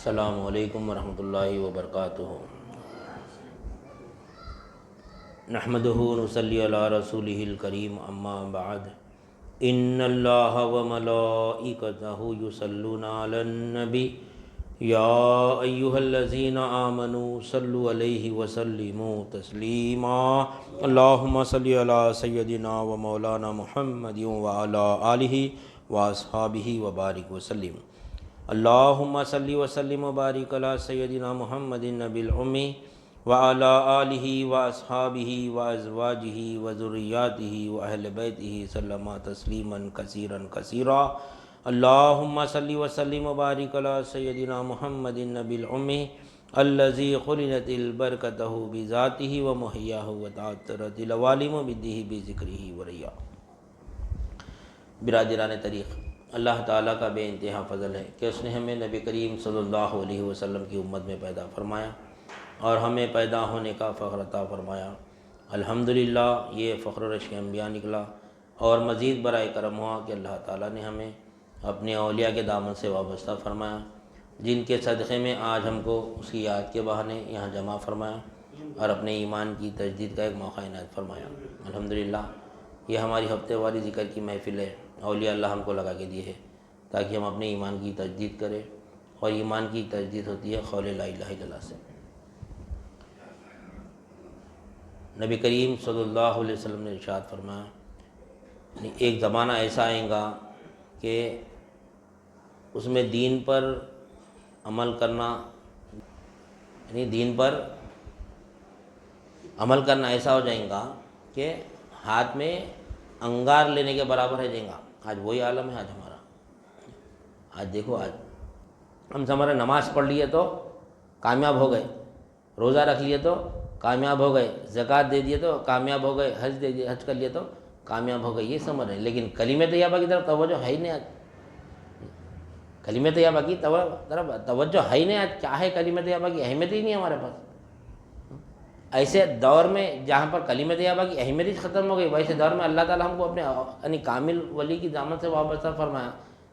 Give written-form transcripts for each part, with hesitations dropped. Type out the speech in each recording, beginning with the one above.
السلام علیکم ورحمۃ اللہ وبرکاتہ۔ نحمدہ ونصلی علی رسولہ الکریم، اما بعد، ان اللہ وملائکتہ یصلون علی النبی یا ایہا الذین آمنوا صلوا علیہ وسلموا تسلیما۔ اللہم صلی علی سیدنا و مولانا محمد وعلی آلہ واصحابہ وبارک وسلم۔ اللہم صلی وسلم وبارک علی سیدنا محمد النبی الامی وعلی آلہ واصحابہ وازواجہ وذریاتہ واہل بیتہ سلم تسلیما کثیرا کثیرا۔ اللہم صلی وسلم وبارک علی سیدنا محمد النبی الامی الذی قرنت البرکتہ بذاتہ ومحیاہ وتعطرت العوالم بدہ بذکرہ وریا۔ برادران طریق، اللہ تعالیٰ کا بے انتہا فضل ہے کہ اس نے ہمیں نبی کریم صلی اللہ علیہ وسلم کی امت میں پیدا فرمایا اور ہمیں پیدا ہونے کا فخر عطا فرمایا۔ الحمدللہ یہ فخر و رشک انبیاء نکلا، اور مزید برائے کرم ہوا کہ اللہ تعالیٰ نے ہمیں اپنے اولیاء کے دامن سے وابستہ فرمایا، جن کے صدقے میں آج ہم کو اس کی یاد کے بہانے یہاں جمع فرمایا اور اپنے ایمان کی تجدید کا ایک موقع عنایت فرمایا۔ الحمدللہ یہ ہماری ہفتے والی ذکر کی محفل ہے، اولیاء اللہ ہم کو لگا کے دیے ہے تاکہ ہم اپنے ایمان کی تجدید کریں، اور ایمان کی تجدید ہوتی ہے قول لا الہ الا اللہ سے۔ نبی کریم صلی اللہ علیہ وسلم نے ارشاد فرمایا، ایک زمانہ ایسا آئے گا کہ اس میں دین پر عمل کرنا، یعنی دین پر عمل کرنا ایسا ہو جائے گا کہ ہاتھ میں انگار لینے کے برابر ہے جائے گا۔ آج وہی عالم ہے آج ہمارا۔ آج دیکھو، آج ہم ہمارے نماز پڑھ لیے تو کامیاب ہو گئے، روزہ رکھ لیے تو کامیاب ہو گئے، زکوٰۃ دے دیے تو کامیاب ہو گئے، حج دے دیے، حج کر لیے تو کامیاب ہو گئے، یہ سمجھ رہے ہیں۔ لیکن کلمہ طیبہ کی طرف توجہ ہے ہی نہیں آج۔ کلمہ طیبہ کی طرف توجہ ہے ہی نہیں آج۔ کیا ہے کلمہ طیبہ کی اہمیت ہی نہیں ہمارے پاس۔ ایسے دور میں جہاں پر کلمہ طیبہ کی اہمیت ہی ختم ہو گئی، ویسے دور میں اللہ تعالیٰ ہم کو اپنے یعنی کامل ولی کی دامن سے وابستہ فرمایا،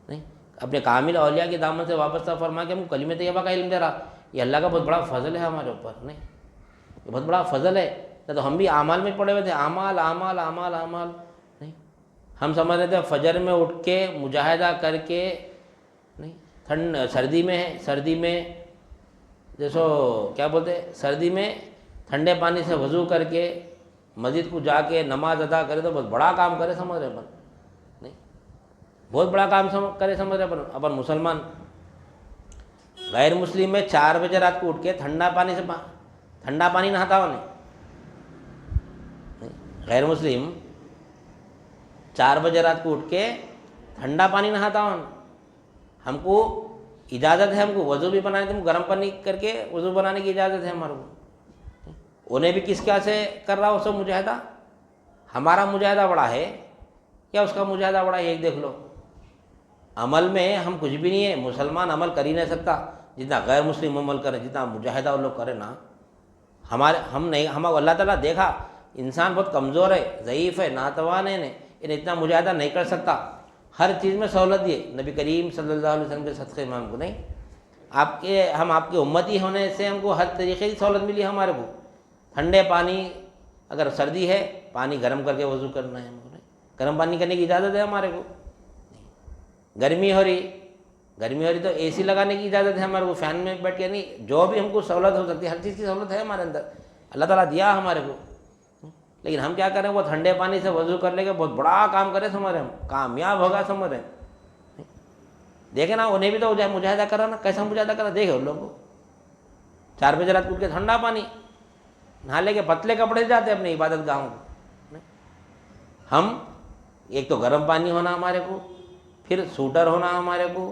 نہیں اپنے کامل اولیاء کی دامن سے وابستہ فرمایا کہ ہم کو کلمہ طیبہ کا علم دے رہا۔ یہ اللہ کا بہت بڑا فضل ہے ہمارے اوپر، نہیں یہ بہت بڑا فضل ہے۔ تو ہم بھی اعمال میں پڑے ہوئے تھے، اعمال اعمال اعمال اعمال، نہیں ہم سمجھ رہے تھے فجر میں اٹھ کے مجاہدہ کر کے، نہیں سردی میں جیسو کیا بولتے، سردی میں ٹھنڈے پانی سے وضو کر کے مسجد کو جا کے نماز ادا کرے تو بہت بڑا کام کرے سمجھ رہے اپن، نہیں بہت بڑا کام کرے سمجھ رہے اپن مسلمان۔ غیر مسلم میں 4 بجے رات کو اٹھ کے ٹھنڈا پانی نہاتا ہو نہیں۔ غیر مسلم 4 بجے رات کو اٹھ کے ٹھنڈا پانی نہاتا ہو۔ ہم کو اجازت ہے، ہم کو وضو بھی بنانے، تم گرم پانی کر کے وضو بنانے کی اجازت ہے ہمارے کو۔ انہیں بھی کس کیا سے کر رہا ہو سب مجاہدہ؟ ہمارا مجاہدہ بڑا ہے یا اس کا مجاہدہ بڑا ہے؟ ایک دیکھ لو، عمل میں ہم کچھ بھی نہیں ہے۔ مسلمان عمل کر ہی نہیں سکتا جتنا غیر مسلم عمل کرے، جتنا مجاہدہ وہ لوگ کرے نا۔ ہم اللہ تعالیٰ دیکھا انسان بہت کمزور ہے، ضعیف ہے، ناتوان ہے، انہیں اتنا مجاہدہ نہیں کر سکتا۔ ہر چیز میں سہولت دیے نبی کریم صلی اللہ علیہ وسلم کے صدقے میں ہم کو، نہیں ہم آپ کے امتی ہونے سے ہم کو ہر طریقے کی سہولت ملی ہے ہمارے کو۔ ٹھنڈے پانی، اگر سردی ہے پانی گرم کر کے وضو کرنا ہے ہم کو، نہیں گرم پانی کرنے کی اجازت ہے ہمارے کو۔ گرمی ہو رہی تو اے سی لگانے کی اجازت ہے ہمارے کو، فین میں بیٹھ کے، نہیں جو بھی ہم کو سہولت ہو سکتی ہے، ہر چیز کی سہولت ہے ہمارے اندر، اللہ تعالیٰ دیا ہمارے کو۔ لیکن ہم کیا کریں، وہ ٹھنڈے پانی سے وضو کر لے کے بہت بڑا کام کرے سمجھ رہے، ہم کامیاب ہوگا سمجھ رہے۔ دیکھیں نا، انہیں بھی تو مجاہدہ کرا نا، کیسا مجاہدہ کرا دیکھے ان لوگوں کو۔ 4 بجے رات کو اٹھ کے ٹھنڈا پانی نہا لے کے پتلے کپڑے جاتے اپنے عبادت گاہوں کو۔ ہم ایک تو گرم پانی ہونا ہمارے کو، پھر سوٹر ہونا ہمارے کو،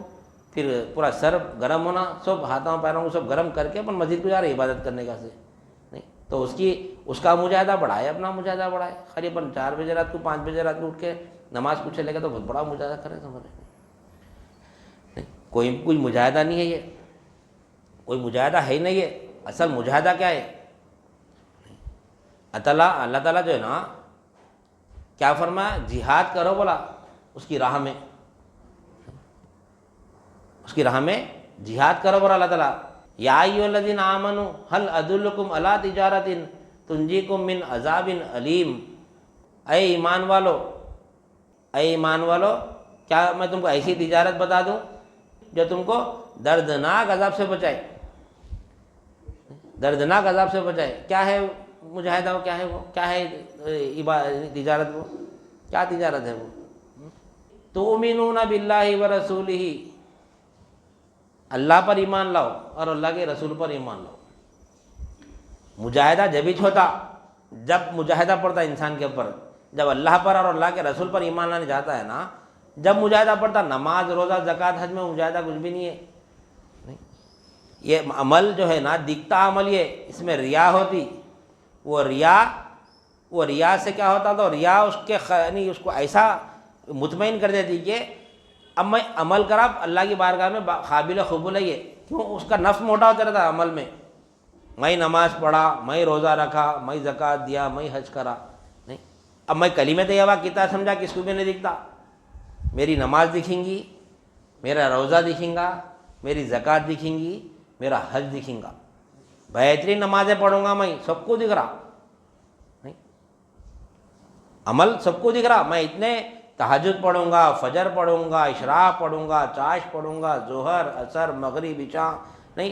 پھر پورا سر گرم ہونا، سب ہاتھوں پیروں کو سب گرم کر کے اپن مسجد کو جا رہے عبادت کرنے کا سے، نہیں تو اس کا مجاہدہ بڑھائے، اپنا مجاہدہ بڑھائے۔ خالی اپن 4 بجے رات کو 5 بجے رات کو اٹھ کے نماز کو چلے گا تو بہت بڑا مجاہدہ کرے سمجھ رہے، نہیں کوئی مجاہدہ نہیں ہے، یہ کوئی مجاہدہ ہے ہی نہیں ہے۔ اصل مجاہدہ کیا ہے؟ اللہ تعالیٰ جو ہے نا کیا فرمایا، جہاد کرو بولا اس کی راہ میں جہاد کرو پر اللہ تعالیٰ یا ایھا الذین آمنوا هل ادلکم علی تجارۃ تنجیکم من عذاب علیم، اے ایمان والو، اے ایمان والو، کیا میں تم کو ایسی تجارت بتا دوں جو تم کو دردناک عذاب سے بچائے، دردناک عذاب سے بچائے؟ کیا ہے مجاہدہ؟ کیا ہے وہ؟ کیا ہے تجارت؟ وہ کیا تجارت ہے؟ وہ تؤمنون باللہ ورسولہ، اللہ پر ایمان لاؤ اور اللہ کے رسول پر ایمان لاؤ۔ مجاہدہ جبھی ہوتا جب مجاہدہ پڑتا انسان کے اوپر، جب اللہ پر اور اللہ کے رسول پر ایمان لانے جاتا ہے نا، جب مجاہدہ پڑتا، نماز روزہ زکوٰۃ حج میں مجاہدہ کچھ بھی نہیں ہے۔ یہ عمل جو ہے نا، دکھتا عمل، یہ اس میں ریا ہوتی، وہ ریا سے کیا ہوتا تھا؟ ریا اس کے یعنی اس کو ایسا مطمئن کر دیتی کہ اب میں عمل کرا اللہ کی بارگاہ میں قابل قبول ہے یہ، کیوں؟ اس کا نفس موٹا ہوتا رہتا عمل میں، میں نماز پڑھا، میں روزہ رکھا، میں زکوٰۃ دیا، میں حج کرا، نہیں، اب میں کلمہ طیبہ کتنا سمجھا کس کو بھی نہیں دکھتا۔ میری نماز دکھیں گی، میرا روزہ دکھیں گا، میری زکوٰۃ دکھیں گی، میرا حج دکھیں گا، بہترین نمازیں پڑھوں گا، میں سب کو دکھ رہا، نہیں، عمل سب کو دکھ رہا، میں اتنے تہجد پڑھوں گا، فجر پڑھوں گا، اشراق پڑھوں گا، چاش پڑھوں گا، ظہر، عصر، مغرب، عشاء، نہیں،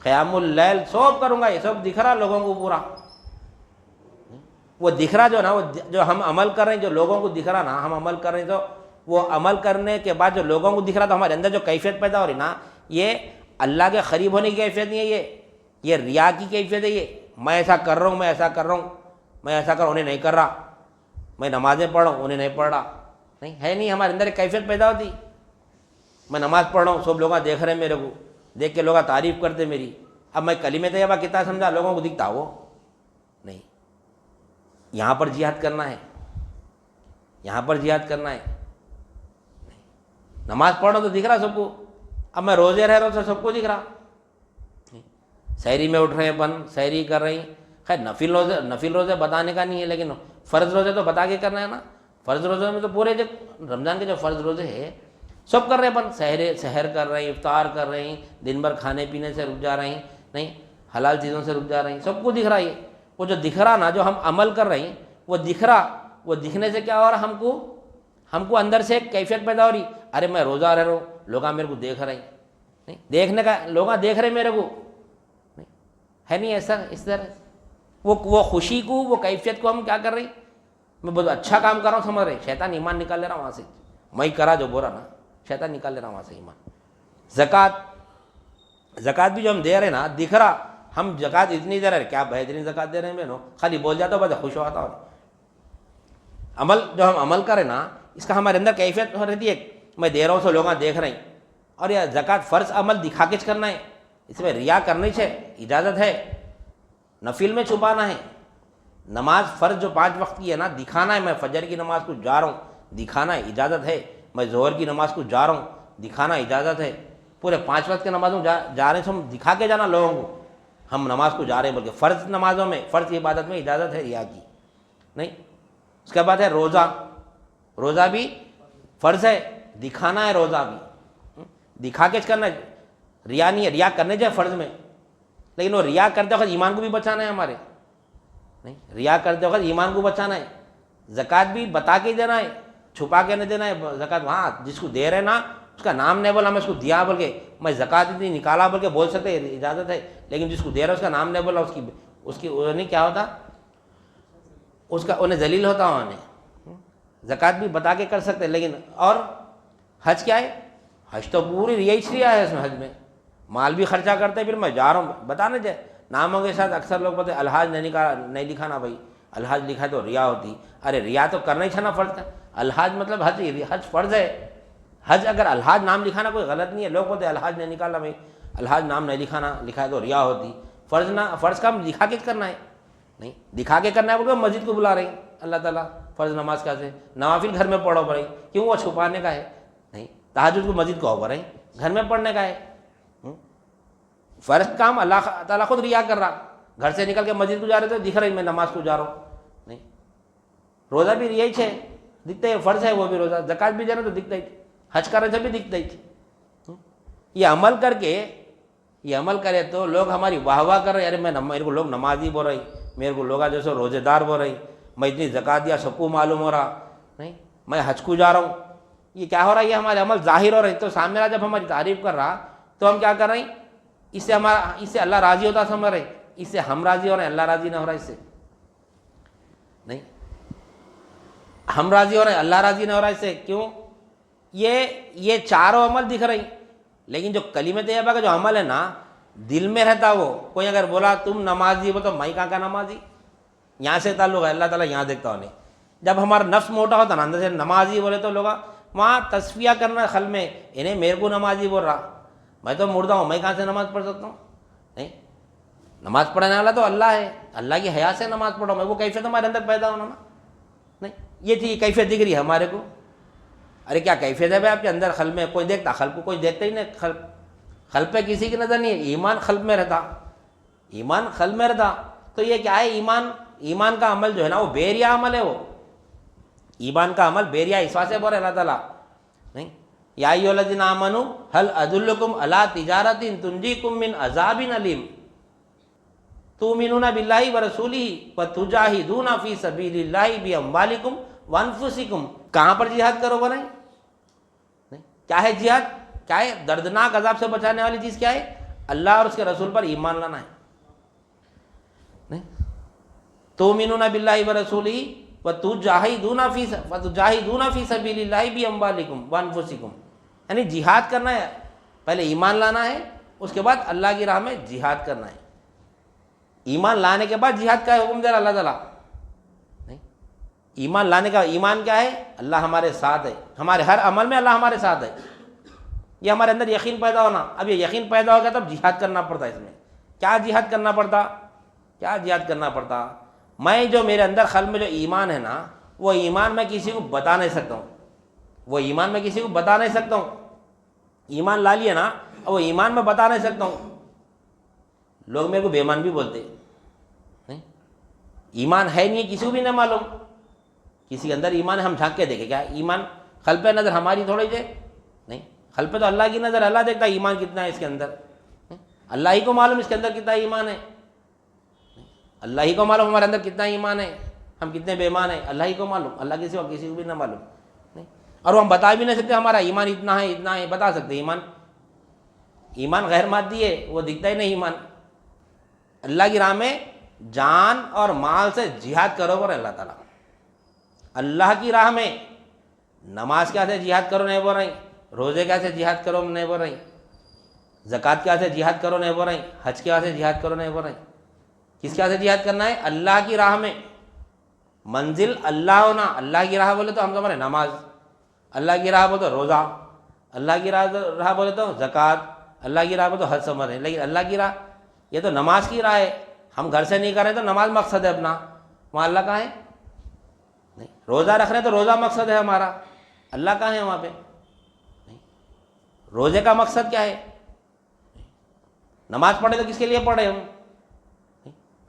قیام اللیل سب کروں گا، یہ سب دکھ رہا لوگوں کو پورا۔ وہ دکھ رہا جو نا، وہ جو ہم عمل کر رہے ہیں، جو لوگوں کو دکھ رہا نا، ہم عمل کر رہے ہیں، تو وہ عمل کرنے کے بعد جو لوگوں کو دکھ رہا، تو ہمارے اندر جو کیفیت پیدا ہو رہی نا، یہ اللہ کے قریب ہونے کی کیفیت نہیں ہے، یہ ریا کی کیفیت ہے۔ یہ میں ایسا کر رہا ہوں، میں ایسا کر رہا ہوں، میں ایسا کر انہیں نہیں کر رہا، میں نمازیں پڑھ رہا ہوں انہیں نہیں پڑھ رہا، نہیں ہے، نہیں، ہمارے اندر ایک کیفیت پیدا ہوتی، میں نماز پڑھ رہا ہوں، سب لوگ دیکھ رہے ہیں میرے کو، دیکھ کے لوگ تعریف کرتے میری، اب میں کلمہ طیبہ کتنا سمجھا لوگوں کو دکھتا وہ نہیں۔ یہاں پر جہاد کرنا ہے، یہاں پر جہاد کرنا ہے، نماز پڑھ رہا ہوں تو دکھ رہا سب کو، اب میں روزے رہ رہا ہوں تو سب کو دکھ رہا، سحری میں اٹھ رہے ہیں اپن، سحری کر رہے ہیں، خیر نفل روزے بتانے کا نہیں ہے، لیکن فرض روزے تو بتا کے کرنا ہے نا۔ فرض روزے میں تو پورے جو رمضان کے جو فرض روزے ہیں سب کر رہے ہیں اپن، سحر کر رہے ہیں، افطار کر رہے ہیں، دن بھر کھانے پینے سے رک جا رہے ہیں، نہیں، حلال چیزوں سے رک جا رہے ہیں، سب کو دکھ رہا ہے۔ وہ جو دکھ رہا نا، جو ہم عمل کر رہے ہیں وہ دکھ رہا، وہ دکھنے سے کیا ہو رہا، ہم کو اندر سے ایک کیفیت پیدا ہو رہی، ارے میں روزہ رہ رہا ہوں، لوگ میرے کو دیکھ رہے ہیں، نہیں، دیکھنے کا لوگ دیکھ رہے میرے کو، نہیں ہے، نہیں ایسا، اس طرح وہ خوشی کو، وہ کیفیت کو ہم کیا کر رہے ہیں، میں بہت اچھا کام کر رہا ہوں سمجھ رہے، شیطان ایمان نکال لے رہا وہاں سے، میں کرا جو بول رہا نا، شیطان نکال لے رہا وہاں سے ایمان۔ زکوٰۃ بھی جو ہم دے رہے ہیں نا، دکھ رہا ہم زکوٰۃ اتنی دے رہے، کیا بہترین زکوٰۃ دے رہے ہیں بہنوں، خالی بول جاتا ہوں بس خوش ہوتا ہوں۔ عمل جو ہم عمل کریں نا، اس کا ہمارے اندر کیفیت ہو رہتی ہے، میں دے رہا ہوں سو لوگ دیکھ رہے ہیں، اور یہ زکوٰۃ فرض عمل دکھا کے کرنا ہے، اس میں ریا کرنی سے اجازت ہے، نفل میں چھپانا ہے۔ نماز فرض جو 5 وقت کی ہے نا، دکھانا ہے، میں فجر کی نماز کو جا رہا ہوں، دکھانا ہے، اجازت ہے، میں ظہر کی نماز کو جا رہا ہوں، دکھانا اجازت ہے، پورے 5 وقت کی نمازوں جا رہے ہیں، ہم دکھا کے جانا لوگوں کو ہم نماز کو جا رہے ہیں، بلکہ فرض نمازوں میں، فرض عبادت میں اجازت ہے ریا کی، نہیں۔ اس کے بعد ہے روزہ بھی فرض ہے، دکھانا ہے، روزہ بھی دکھا کے کرنا ہے، ریا نہیں ہے، ریا کرنے جائے فرض میں، لیکن وہ ریا کرتے وقت ایمان کو بھی بچانا ہے ہمارے، نہیں، ریا کرتے وقت ایمان کو بچانا ہے۔ زکوٰۃ بھی بتا کے دینا ہے، چھپا کے نہیں دینا ہے زکوٰۃ، وہاں جس کو دے رہے نا اس کا نام نہیں بولا، میں اس کو دیا بول کے، میں زکوٰۃ اتنی نکالا بول کے بول سکتے، اجازت ہے، لیکن جس کو دے رہا اس کا نام نہیں بولا، اس کی نہیں کیا ہوتا، اس کا انہیں ذلیل ہوتا، انہیں زکوٰۃ بھی بتا کے کر سکتے، لیکن اور حج کیا ہے، حج تو پوری ریا ہے، اس میں حج میں مال بھی خرچہ کرتے، پھر میں جا رہا ہوں بتانے جائے ناموں کے ساتھ، اکثر لوگ بولتے الحاج نہیں لکھانا بھائی، الحاج لکھا تو ریا ہوتی، ارے ریا تو کرنا ہی چھنا فرض ہے، الحاج مطلب حج فرض ہے، حج اگر الحاج نام لکھانا کوئی غلط نہیں ہے، لوگ بولتے الحاج نہیں نکالنا بھائی، الحاج نام نہیں لکھانا، لکھا ہے تو ریا ہوتی، فرض کام دکھا کے کرنا ہے، نہیں دکھا کے کرنا ہے بول کے مسجد کو بلا رہے ہیں اللہ تعالیٰ، فرض نماز کا سے نوافل گھر میں پڑھو بھائی، کیوں وہ چھپانے کا ہے، نہیں، تہجد کو مسجد کو ہو رہے ہیں، گھر میں پڑھنے کا ہے، فرض کام اللہ تعالیٰ خود ریا کر رہا، گھر سے نکل کے مسجد کو جا رہے تھے، دکھ رہی میں نماز کو جا رہا ہوں، نہیں، روزہ بھی ریا ہی ہے، دکھتا ہے فرض ہے وہ بھی روزہ، زکوٰۃ بھی جا رہے تو دکھتا ہی، حج کر رہے تھے بھی دکھتا ہی، یہ عمل کرے تو لوگ ہماری واہ واہ کر رہے، ارے میرے کو لوگ نمازی بول رہی، میرے کو لوگ جیسے روزے دار بول رہی، میں اتنی زکوٰۃ دیا سب کو معلوم ہو رہا، نہیں میں حج کو جا رہا ہوں. یہ کیا ہو رہا ہے؟ یہ ہمارے عمل ظاہر ہو رہے. تو سامنے والا جب ہماری تعریف کر رہا تو ہم کیا کر رہے ہیں؟ اس سے اللہ راضی ہوتا سمجھ رہے، اس سے ہم راضی ہو رہے ہیں، اللہ راضی نہ ہو رہا اس سے. نہیں، ہم راضی ہو رہے ہیں، اللہ راضی نہ ہو رہا اس سے. کیوں؟ یہ چاروں عمل دکھ رہی، لیکن جو کلمہ طیبہ کا جو عمل ہے نا دل میں رہتا. وہ کوئی اگر بولا تم نمازی ہو تو میں کہاں کا نمازی، یہاں سے تعلق ہے، اللہ تعالیٰ یہاں دیکھتا ہو نہیں. جب ہمارا نفس موٹا ہوتا نا اندر سے نمازی بولے تو لوگ وہاں تصفیہ کرنا خل میں، انہیں میرے کو نمازی بول رہا، میں تو مردہ ہوں، میں کہاں سے نماز پڑھ سکتا ہوں. نہیں، نماز پڑھنے والا تو اللہ ہے، اللہ کی حیا سے نماز پڑھو. میں وہ کیفیت ہمارے اندر پیدا ہونا نا. نہیں، یہ تھی کیفیت دکھ رہی ہے ہمارے کو. ارے کیا کیفیت ہے بھائی آپ کے اندر؟ خل میں کوئی دیکھتا، خل کو کوئی دیکھتا ہی نہیں. خل پہ کسی کی نظر نہیں ہے. ایمان قلب میں رہتا، ایمان قلب میں رہتا. تو یہ کیا ہے؟ ایمان کا عمل جو ہے نا وہ بیریا عمل ہے. وہ ایمان کا عمل بیریا، اس واسطے بول رہے اللہ تعالیٰ نہیں یا ایھا الذین آمنوا ھل ادلکم علی تجارۃ تنجیکم من عذاب علیم تؤمنون باللہ ورسولہ وتجاہدون فی سبیل اللہ باموالکم وانفسکم. کہاں پر جہاد کرو بنائیں؟ نہیں، کیا ہے جہاد؟ کیا ہے؟ دردناک عذاب سے بچانے والی چیز کیا ہے؟ اللہ اور اس کے رسول پر ایمان لانا ہے. نہیں، تؤمنون باللہ ورسولہ وتجاہدون فی سبیل اللہ باموالکم وانفسکم. یعنی جہاد کرنا ہے، پہلے ایمان لانا ہے، اس کے بعد اللہ کی راہ میں جہاد کرنا ہے. ایمان لانے کے بعد جہاد کا حکم دے رہا اللہ تعالیٰ. نہیں، ایمان لانے کا ایمان کیا ہے؟ اللہ ہمارے ساتھ ہے، ہمارے ہر عمل میں اللہ ہمارے ساتھ ہے. یہ ہمارے اندر یقین پیدا ہونا. اب یہ یقین پیدا ہو گیا تب جہاد کرنا پڑتا ہے. اس میں کیا جہاد کرنا پڑتا؟ کیا جہاد کرنا پڑتا؟ میں جو میرے اندر قلب میں جو ایمان ہے نا وہ ایمان میں کسی کو بتا نہیں سکتا ہوں. وہ ایمان میں کسی کو بتا نہیں سکتا ہوں. ایمان لا لیا نا، وہ ایمان میں بتا نہیں سکتا ہوں. لوگ میرے کو بے ایمان بھی بولتے. نہیں، ایمان ہے نہیں، کسی کو بھی نہیں معلوم. کسی کے اندر ایمان ہے، ہم جھانک کے دیکھیں کیا ایمان؟ قلب پہ نظر ہماری تھوڑی دے. نہیں، قلب پہ تو اللہ کی نظر، اللہ دیکھتا ہے ایمان کتنا ہے اس کے اندر. اللہ ہی کو معلوم اس کے اندر کتنا ایمان ہے. اللہ ہی کو معلوم ہمارے اندر کتنا ایمان ہے، ہم کتنے بے ایمان ہیں. اللہ ہی کو معلوم، اللہ کے سوا کسی کو بھی نہ معلوم. نہیں، اور وہ ہم بتا بھی نہیں سکتے ہمارا ایمان اتنا ہے اتنا ہے. بتا سکتے ایمان غیر مادی ہے، وہ دکھتا ہی نہیں ایمان. اللہ کی راہ میں جان اور مال سے جہاد کرو بولے اللہ تعالیٰ. اللہ کی راہ میں نماز کیا سے جہاد کرو نہیں بول رہی، روزے کیا سے جہاد کرو نہیں بول رہی، زکوٰۃ کیا سے جہاد کرو نہیں بول رہی، حج کیا سے جہاد کرو نہیں بول رہی. کس کیا سے جہاد کرنا ہے؟ اللہ کی راہ میں. منزل اللہ ہونا. اللہ کی راہ بولے تو ہم سمجھ رہے نماز، اللہ کی راہ بولے تو روزہ، اللہ کی راہ بولے تو زکوٰۃ، اللہ کی راہ بولے تو حج سمجھ رہے. لیکن اللہ کی راہ یہ تو نماز کی راہ ہے. ہم گھر سے نہیں کر رہے تو نماز مقصد ہے اپنا، وہاں اللہ کہاں ہے؟ نہیں. روزہ رکھ رہے ہیں تو روزہ مقصد ہے ہمارا، اللہ کہاں ہے وہاں پہ؟ نہیں. روزے کا مقصد کیا ہے؟ نماز پڑھے تو کس کے لیے پڑھے ہم؟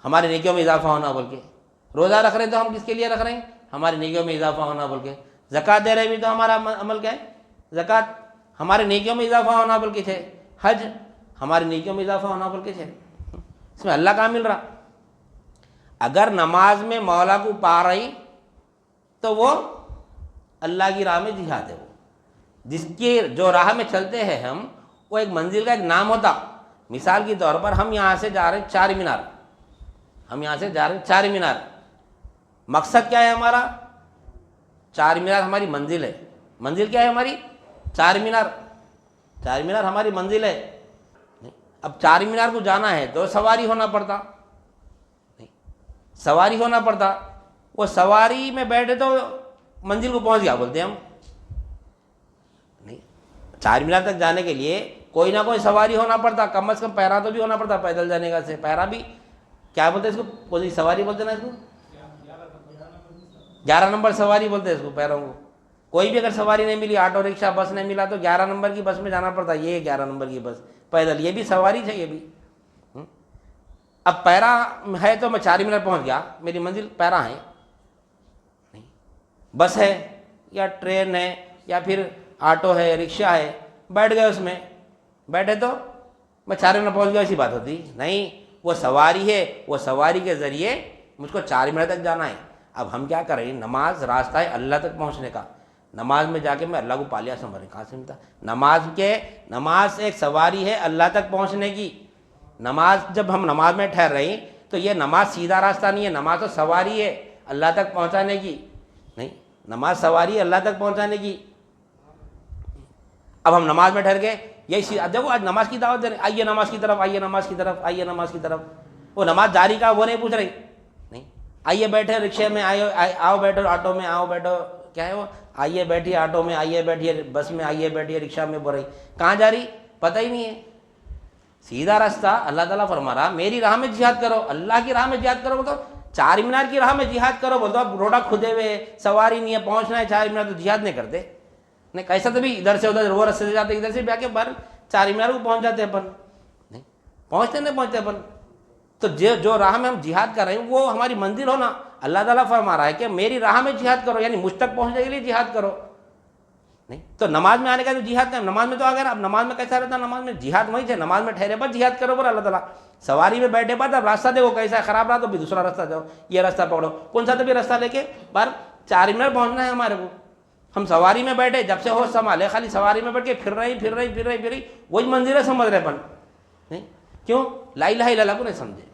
ہماری نیکیوں میں اضافہ ہونا بول کے. روزہ رکھ رہے ہیں تو ہم کس کے لیے رکھ رہے ہیں؟ ہماری نیکیوں میں اضافہ ہونا بول کے. زکوٰۃ دے رہے بھی تو ہمارا عمل کیا ہے؟ زکوٰۃ ہمارے نیکیوں میں اضافہ ہونا بول کے ہے. حج ہماری نیکیوں میں اضافہ ہونا بول کے ہے. اس میں اللہ کہاں مل رہا؟ اگر نماز میں مولا کو پا رہی تو وہ اللہ کی راہ میں جہاد ہے. وہ جس کی جو راہ میں چلتے ہیں ہم، وہ ایک منزل کا ایک نام ہوتا. مثال کے طور پر ہم یہاں سے جا رہے ہیں چار مینار، ہم یہاں سے جا رہے ہیں چار مینار. مقصد کیا ہے ہمارا؟ چار مینار ہماری منزل ہے. منزل کیا ہے ہماری؟ چار مینار. چار مینار ہماری منزل ہے. اب چار مینار کو جانا ہے تو سواری ہونا پڑتا. سواری ہونا پڑتا. وہ سواری میں بیٹھے تو منزل کو پہنچ گیا بولتے ہم. نہیں، چار مینار تک جانے کے لیے کوئی نہ کوئی سواری ہونا پڑتا. کم از کم پیرا تو بھی ہونا پڑتا. پیدل جانے کا سے پیرا بھی کیا بولتے ہیں اس کو؟ کوئی سواری بولتے نا اس کو، 11 نمبر سواری بولتے ہیں اس کو، پیروں کو. کوئی بھی اگر سواری نہیں ملی، آٹو رکشہ بس نہیں ملا تو 11 نمبر کی بس میں جانا پڑتا. یہ 11 نمبر کی بس پیدل، یہ بھی سواری ہے. یہ بھی اب پیرا ہے تو میں چار مینار پہنچ گیا، میری منزل پیرا ہے. نہیں، بس ہے یا ٹرین ہے یا پھر آٹو ہے رکشہ ہے، بیٹھ گئے اس میں. بیٹھے تو میں 4 منٹ پہنچ گیا، ایسی بات ہوتی نہیں، وہ سواری ہے، وہ سواری کے ذریعے مجھ کو 4 منٹ تک جانا ہے۔ اب ہم کیا کریں، نماز راستہ ہے اللہ تک پہنچنے کا، نماز میں جا کے میں اللہ کو پالیا سمجھ کہاں سے ملتا، نماز ایک سواری ہے اللہ تک پہنچنے کی۔ نماز جب ہم نماز میں ٹھہر رہے ہیں تو یہ نماز سیدھا راستہ نہیں ہے، نماز تو سواری ہے اللہ تک پہنچانے کی، نہیں نماز سواری ہے اللہ تک پہنچانے کی۔ اب ہم نماز میں ٹھہر گئے، یہی دیکھو آج نماز کی دعوت دے رہے، آئیے نماز کی طرف، آئیے نماز کی طرف، آئیے نماز کی طرف۔ وہ نماز جاری کا وہ نہیں پوچھ رہی، نہیں آئیے بیٹھے رکشے میں، آؤ بیٹھو آٹو میں، آؤ بیٹھو، کیا ہے وہ، آئیے بیٹھیے آٹو میں، آئیے بیٹھیے بس میں، آئیے بیٹھیے رکشہ میں، بول رہی کہاں جا رہی پتہ ہی نہیں ہے۔ سیدھا راستہ اللہ تعالیٰ فرما رہا میری راہ میں جہاد کرو، اللہ کی راہ میں جہاد کرو، بولتا 4 مینار کی راہ میں جہاد کرو، بولتا اب روڈا کھدے ہوئے سواری نہیں ہے، پہنچنا ہے 4 مینار، تو جہاد نہیں کرتے، نہیں کیسا تو بھی ادھر سے ادھر وہ رستے سے جاتے، ادھر سے بھی آ کے بار 4 مینار کو پہنچ جاتے اپن، نہیں پہنچتے اپن۔ تو جو راہ میں ہم جہاد کر رہے ہیں وہ ہماری منزل ہونا، اللہ تعالیٰ فرما رہا ہے کہ میری راہ میں جہاد کرو، یعنی مجھ تک پہنچنے کے لیے جہاد کرو، نہیں تو نماز میں آنے کا تو جہاد کریں، نماز میں تو اگر اب نماز میں کیسا رہتا، نماز میں جہاد وہیں سے، نماز میں ٹھہرے بعد جہاد کرو، پر اللہ تعالیٰ سواری میں بیٹھے بعد اب راستہ دیکھو کیسا ہے، خراب رہا تو بھی دوسرا راستہ جاؤ، یہ راستہ پکڑو، کون سا تو بھی راستہ لے کے پر 4 منٹ پہنچنا ہے ہمارے کو۔ ہم سواری میں بیٹھے، جب سے ہوش سنبھالے خالی سواری میں بیٹھ کے پھر رہی وہی منزلیں سمجھ رہے اپن، نہیں کیوں لا الہ الا اللہ کو نہیں سمجھے۔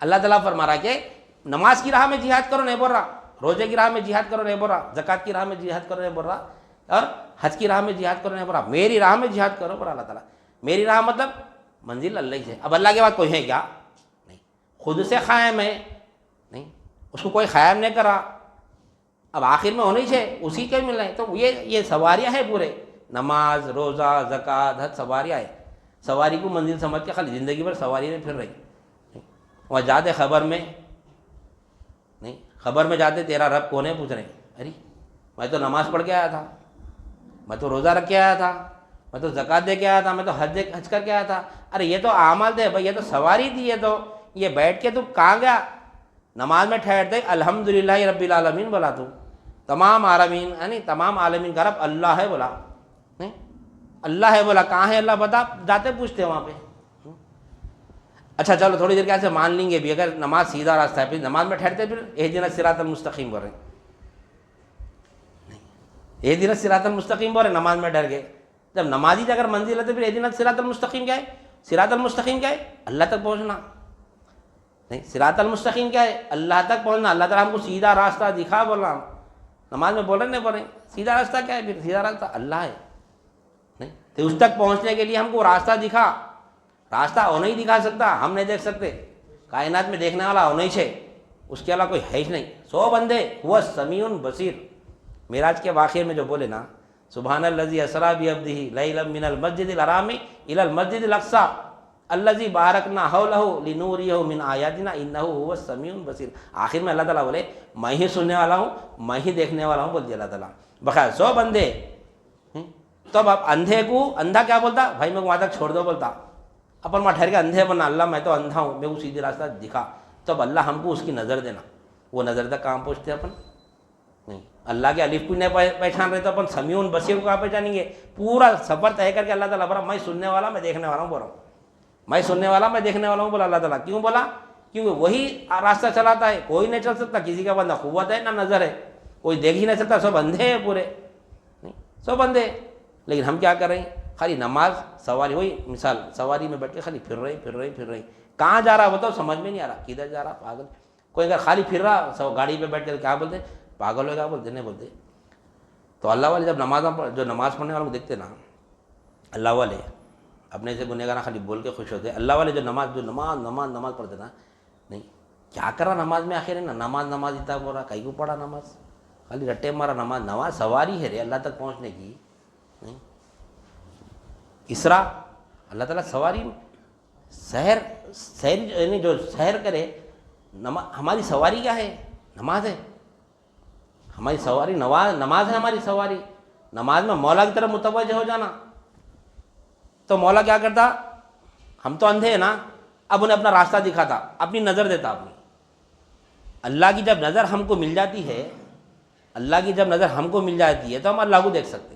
اللہ تعالیٰ فرما رہا کہ نماز کی راہ میں جہاد کرو نہیں بول رہا، روزے کی راہ میں جہاد کرو نہیں بول رہا، زکوٰۃ کی راہ میں جہاد کرو نہیں بول رہا، اور حج کی راہ میں جہاد کرو نہیں بول رہا، میری راہ میں جہاد کرو بول رہا اللہ تعالیٰ۔ میری راہ مطلب منزل اللہ ہی سے، اب اللہ کے بعد کوئی ہے کیا، نہیں خود سے قائم ہے، نہیں اس کو کوئی قائم نہیں کرا، اب آخر میں ہونے سے اسی کے مل رہے ہیں۔ تو یہ سواریاں ہیں پورے، نماز روزہ زکوٰۃ حج سواریاں ہیں، سواری کو منزل سمجھ کے خالی زندگی بھر سواری میں پھر رہی، وہاں جاتے خبر میں، نہیں خبر میں جاتے تیرا رب کون ہے پوچھ رہے ہیں، ارے میں تو نماز پڑھ کے آیا تھا، میں تو روزہ رکھ کے آیا تھا، میں تو زکوٰۃ دے کے آیا تھا، میں تو حج کر کے آیا تھا، ارے یہ تو اعمال تھے بھائی، یہ تو سواری تھی، یہ بیٹھ کے تو کہاں گیا، نماز میں ٹھہرتے الحمدللہ رب العالمین بولا، تو تمام عالمین یعنی تمام عالمین کا رب اللہ ہے بولا، نہیں اللہ ہے بولا، کہاں ہے اللہ بتا، جاتے پوچھتے وہاں پہ۔ اچھا چلو تھوڑی دیر کیسے مان لیں گے بھی، اگر نماز سیدھا راستہ ہے پھر نماز میں ٹھہرتے پھر اہدنا الصراط المستقیم بول رہے ہیں، اہدنا الصراط المستقیم بول رہے نماز میں ڈر گئے، جب نمازی اگر منزل ہے تو پھر اہدنا الصراط المستقیم کیا ہے، صراط المستقیم کیا ہے، اللہ تک پہنچنا، نہیں صراط المستقیم کیا ہے، اللہ تک پہنچنا، اللہ تعالیٰ ہم کو سیدھا راستہ دکھا بول رہا، نماز میں بول رہے نہیں بول رہے، سیدھا راستہ کیا ہے، پھر سیدھا راستہ اللہ ہے، نہیں تو اس تک پہنچنے کے لیے ہم کو راستہ دکھا، راستہ وہ نہیں دکھا سکتا، ہم نہیں دیکھ سکتے، کائنات میں دیکھنے والا وہ نہیں ہے، اس کے علاوہ کوئی ہے ہی نہیں، 100 بندے وہ سمیع بصیر۔ معراج کے واقعے میں جو بولے نا، سبحان الذی اسریٰ بعبدہ لیلا من المسجد الحرام الی المسجد الاقصی الذی بارکنا حولہ لنوریہ من آیاتنا انہ هو السمیع البصیر، آخر میں اللہ تعالیٰ بولے میں ہی سننے والا ہوں، میں ہی دیکھنے والا ہوں، بول دیا اللہ تعالیٰ، بخیر 100 بندے۔ تو اب اندھے کو اندھا کیا بولتا، بھائی میں کو وہاں تک چھوڑ دو بولتا، اپن وہاں ٹھہر کے اندھے بننا، اللہ میں تو اندھا ہوں، میں وہ سیدھے راستہ دکھا، تو اب اللہ ہم کو اس کی نظر دینا، وہ نظر تک کہاں پہنچتے اپن، نہیں اللہ کے الف کو نہیں پہچان رہے تو اپن سمیع بصیر کو کہاں پہچانیں گے، پورا سفر طے کر کے اللہ تعالیٰ بولا میں سننے والا میں دیکھنے والا ہوں، بول رہا ہوں میں سننے والا میں دیکھنے والا ہوں، بولا اللہ تعالیٰ، کیوں بولا، کیونکہ وہی راستہ چلاتا ہے، کوئی نہیں چل سکتا، کسی کا بندہ قوت ہے نہ نظر ہے، کوئی دیکھ ہی نہیں سکتا، 100 بندے ہیں پورے، نہیں 100 بندے، لیکن ہم کیا کر رہے ہیں، خالی نماز سواری، وہی مثال سواری میں بیٹھ کے خالی پھر رہی، کہاں جا رہا وہ تو سمجھ میں نہیں آ رہا، کدھر جا رہا، پاگل، کوئی اگر خالی پھر رہا گاڑی پہ بیٹھ کے کیا بولتے، پاگل ہو گیا بولتے، نہیں بولتے۔ تو اللہ والے جب جو نماز پڑھنے والوں کو دیکھتے نا، اللہ والے اپنے سے گنہگار خالی بول کے خوش ہوتے، اللہ والے جو نماز پڑھتے نا، نہیں کیا کر رہا نماز میں، آخر ہے نا نماز اتنا بول رہا، کہیں کو پڑھا نماز، خالی رٹے مارا، نماز سواری ہے رے اللہ تک پہنچنے کی، نہیں اسرا اللہ تعالیٰ سواری سحر یعنی جو سحر کرے، ہماری سواری کیا ہے، نماز ہے، ہماری سواری نماز ہے، ہماری سواری نماز میں مولا کی طرف متوجہ ہو جانا۔ تو مولا کیا کرتا، ہم تو اندھے ہیں نا، اب انہیں اپنا راستہ دکھاتا، اپنی نظر دیتا اپنی، اللہ کی جب نظر ہم کو مل جاتی ہے، اللہ کی جب نظر ہم کو مل جاتی ہے تو ہم اللہ کو دیکھ سکتے،